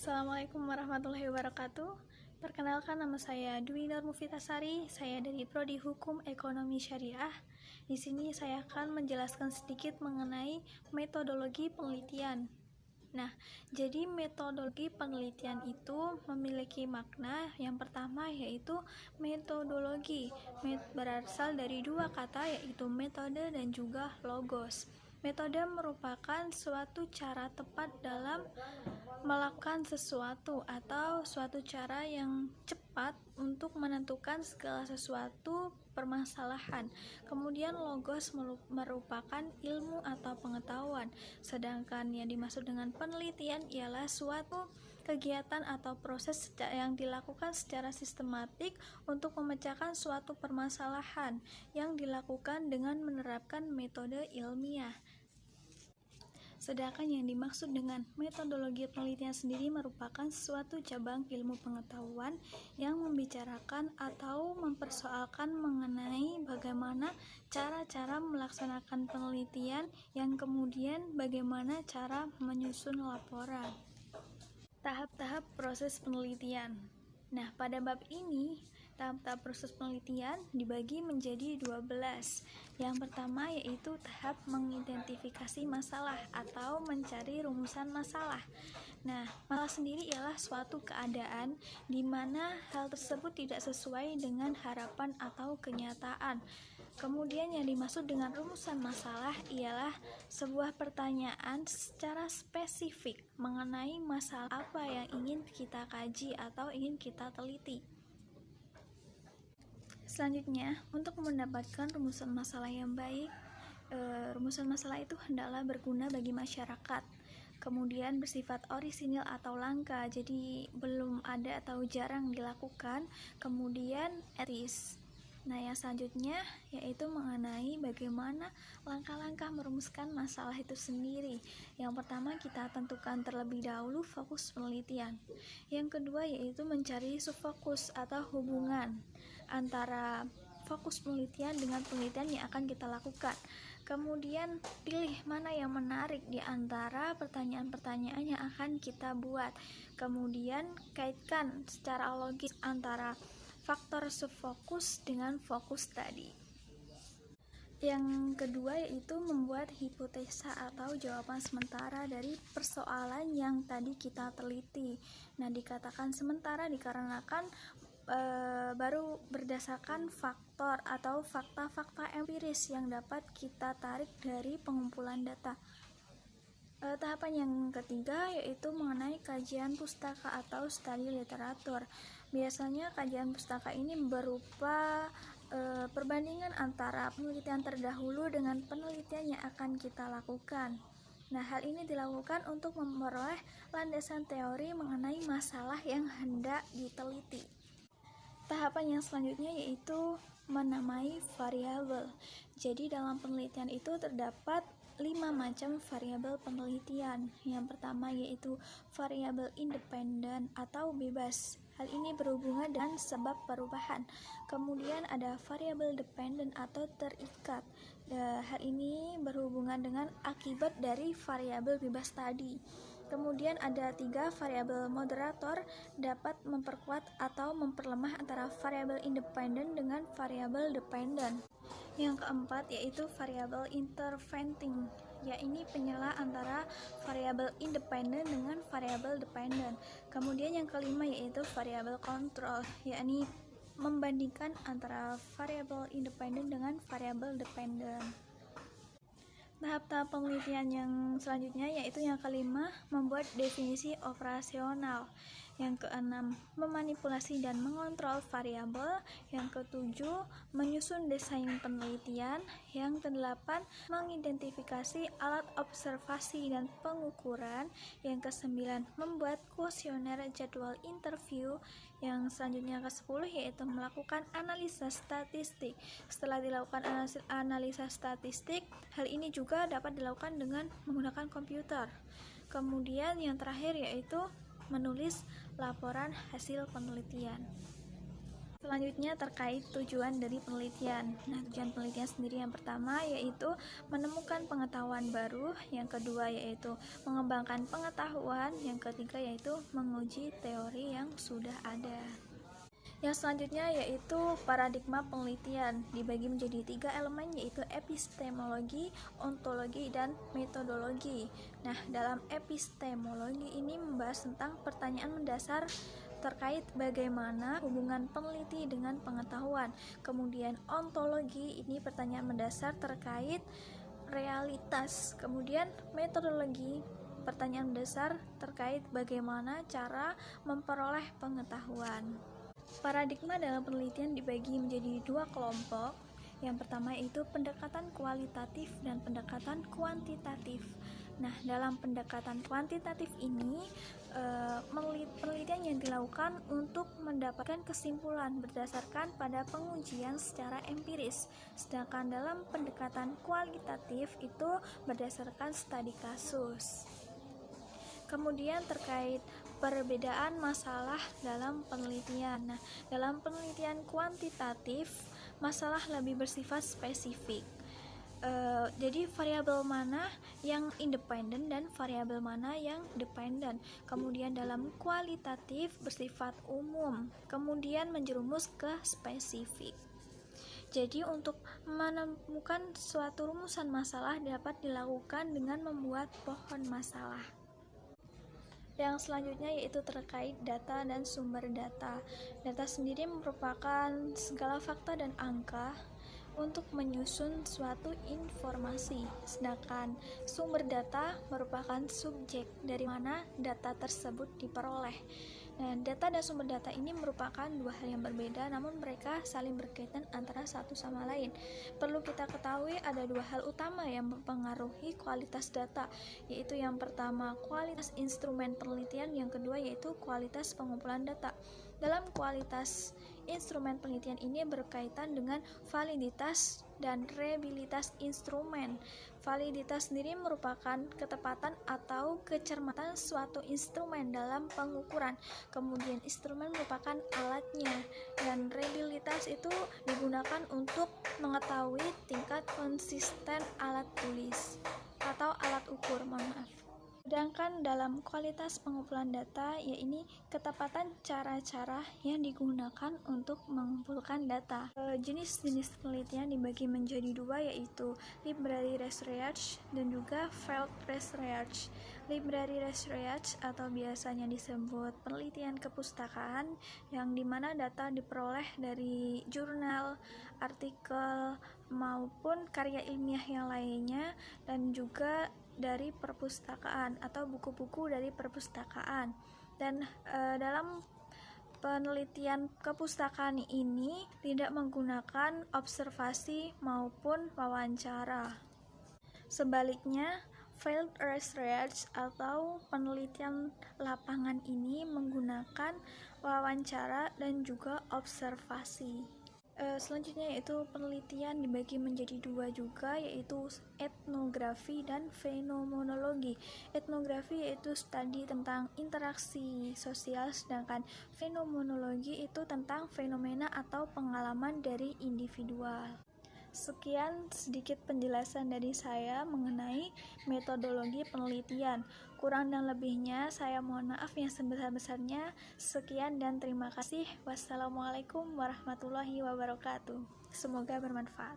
Assalamualaikum warahmatullahi wabarakatuh. Perkenalkan, nama saya Dwi Nur Mufitasari. Saya dari Prodi Hukum Ekonomi Syariah. Di sini saya akan menjelaskan sedikit mengenai metodologi penelitian. Nah, jadi metodologi penelitian itu memiliki makna yang pertama yaitu metodologi. Berasal dari dua kata yaitu metode dan juga logos. Metode merupakan suatu cara tepat dalam melakukan sesuatu atau suatu cara yang cepat untuk menentukan segala sesuatu permasalahan. Kemudian logos merupakan ilmu atau pengetahuan, sedangkan yang dimaksud dengan penelitian ialah suatu kegiatan atau proses yang dilakukan secara sistematik untuk memecahkan suatu permasalahan yang dilakukan dengan menerapkan metode ilmiah. Sedangkan yang dimaksud dengan metodologi penelitian sendiri merupakan suatu cabang ilmu pengetahuan yang membicarakan atau mempersoalkan mengenai bagaimana cara-cara melaksanakan penelitian yang kemudian bagaimana cara menyusun laporan. Tahap-tahap proses penelitian. Nah, pada bab ini tahap-tahap proses penelitian dibagi menjadi 12. Yang pertama yaitu tahap mengidentifikasi masalah atau mencari rumusan masalah. Nah, masalah sendiri ialah suatu keadaan di mana hal tersebut tidak sesuai dengan harapan atau kenyataan. Kemudian yang dimaksud dengan rumusan masalah ialah sebuah pertanyaan secara spesifik mengenai masalah apa yang ingin kita kaji atau ingin kita teliti. Selanjutnya, untuk mendapatkan rumusan masalah yang baik, rumusan masalah itu hendaklah berguna bagi masyarakat. Kemudian bersifat orisinil atau langka, jadi belum ada atau jarang dilakukan. Kemudian etis. Nah, yang selanjutnya yaitu mengenai bagaimana langkah-langkah merumuskan masalah itu sendiri. Yang pertama, kita tentukan terlebih dahulu fokus penelitian. Yang kedua yaitu mencari subfokus atau hubungan antara fokus penelitian dengan penelitian yang akan kita lakukan. Kemudian pilih mana yang menarik di antara pertanyaan-pertanyaan yang akan kita buat. Kemudian kaitkan secara logis antara faktor subfokus dengan fokus tadi. Yang kedua yaitu membuat hipotesa atau jawaban sementara dari persoalan yang tadi kita teliti. Nah, dikatakan sementara dikarenakan baru berdasarkan faktor atau fakta-fakta empiris yang dapat kita tarik dari pengumpulan data. Tahapan yang ketiga yaitu mengenai kajian pustaka atau studi literatur. Biasanya kajian pustaka ini berupa perbandingan antara penelitian terdahulu dengan penelitian yang akan kita lakukan. Nah, hal ini dilakukan untuk memperoleh landasan teori mengenai masalah yang hendak diteliti. Tahapan yang selanjutnya yaitu menamai variabel. Jadi dalam penelitian itu terdapat 5 macam variabel penelitian. Yang pertama yaitu variabel independen atau bebas. Hal ini berhubungan dengan sebab perubahan. Kemudian ada variabel dependen atau terikat. Hal ini berhubungan dengan akibat dari variabel bebas tadi. Kemudian ada 3 variabel moderator, dapat memperkuat atau memperlemah antara variabel independen dengan variabel dependen. Yang keempat yaitu variabel interventing, yakni penyela antara variabel independen dengan variabel dependen. Kemudian yang kelima yaitu variabel kontrol, yakni membandingkan antara variabel independen dengan variabel dependen. Tahap-tahap penelitian yang selanjutnya yaitu yang kelima, membuat definisi operasional. Yang keenam, memanipulasi dan mengontrol variabel. Yang ketujuh, menyusun desain penelitian. Yang kedelapan, mengidentifikasi alat observasi dan pengukuran. Yang kesembilan, membuat kuesioner jadwal interview. Yang selanjutnya ke-10 yaitu melakukan analisa statistik. Setelah dilakukan analisa statistik, hal ini juga dapat dilakukan dengan menggunakan komputer. Kemudian yang terakhir yaitu menulis laporan hasil penelitian. Selanjutnya terkait tujuan dari penelitian. Nah, tujuan penelitian sendiri yang pertama yaitu menemukan pengetahuan baru, yang kedua yaitu mengembangkan pengetahuan, yang ketiga yaitu menguji teori yang sudah ada. Yang selanjutnya yaitu paradigma penelitian, dibagi menjadi 3 elemen yaitu epistemologi, ontologi, dan metodologi. Nah, dalam epistemologi ini membahas tentang pertanyaan mendasar terkait bagaimana hubungan peneliti dengan pengetahuan. Kemudian ontologi ini pertanyaan mendasar terkait realitas. Kemudian metodologi pertanyaan mendasar terkait bagaimana cara memperoleh pengetahuan. Paradigma dalam penelitian dibagi menjadi 2 kelompok. Yang pertama yaitu pendekatan kualitatif dan pendekatan kuantitatif. Nah, dalam pendekatan kuantitatif ini penelitian yang dilakukan untuk mendapatkan kesimpulan berdasarkan pada pengujian secara empiris. Sedangkan dalam pendekatan kualitatif itu berdasarkan studi kasus. Kemudian terkait perbedaan masalah dalam penelitian. Nah, dalam penelitian kuantitatif, masalah lebih bersifat spesifik. Jadi variabel mana yang independen dan variabel mana yang dependen. Kemudian dalam kualitatif bersifat umum, kemudian menjerumus ke spesifik. Jadi untuk menemukan suatu rumusan masalah dapat dilakukan dengan membuat pohon masalah. Yang selanjutnya yaitu terkait data dan sumber data. Data sendiri merupakan segala fakta dan angka untuk menyusun suatu informasi, sedangkan sumber data merupakan subjek dari mana data tersebut diperoleh. Nah, data dan sumber data ini merupakan 2 hal yang berbeda, namun mereka saling berkaitan antara satu sama lain. Perlu kita ketahui ada 2 hal utama yang mempengaruhi kualitas data, yaitu yang pertama kualitas instrumen penelitian, yang kedua yaitu kualitas pengumpulan data. Dalam kualitas instrumen penelitian ini berkaitan dengan validitas dan reliabilitas instrumen. Validitas sendiri merupakan ketepatan atau kecermatan suatu instrumen dalam pengukuran. Kemudian instrumen merupakan alatnya, dan reliabilitas itu digunakan untuk mengetahui tingkat konsisten alat tulis atau alat ukur, Sedangkan dalam kualitas pengumpulan data, yaitu ketepatan cara-cara yang digunakan untuk mengumpulkan data. Jenis-jenis penelitian dibagi menjadi 2, yaitu library research dan juga field research. Library research atau biasanya disebut penelitian kepustakaan, yang dimana data diperoleh dari jurnal, artikel, maupun karya ilmiah yang lainnya, dan juga dari perpustakaan atau buku-buku dari perpustakaan. Dan dalam penelitian kepustakaan ini tidak menggunakan observasi maupun wawancara. Sebaliknya, field research atau penelitian lapangan ini menggunakan wawancara dan juga observasi. Selanjutnya yaitu penelitian dibagi menjadi 2 juga, yaitu etnografi dan fenomenologi. Etnografi yaitu studi tentang interaksi sosial, sedangkan fenomenologi itu tentang fenomena atau pengalaman dari individual. Sekian sedikit penjelasan dari saya mengenai metodologi penelitian. Kurang dan lebihnya saya mohon maaf yang sebesar-besarnya. Sekian dan terima kasih. Wassalamualaikum warahmatullahi wabarakatuh. Semoga bermanfaat.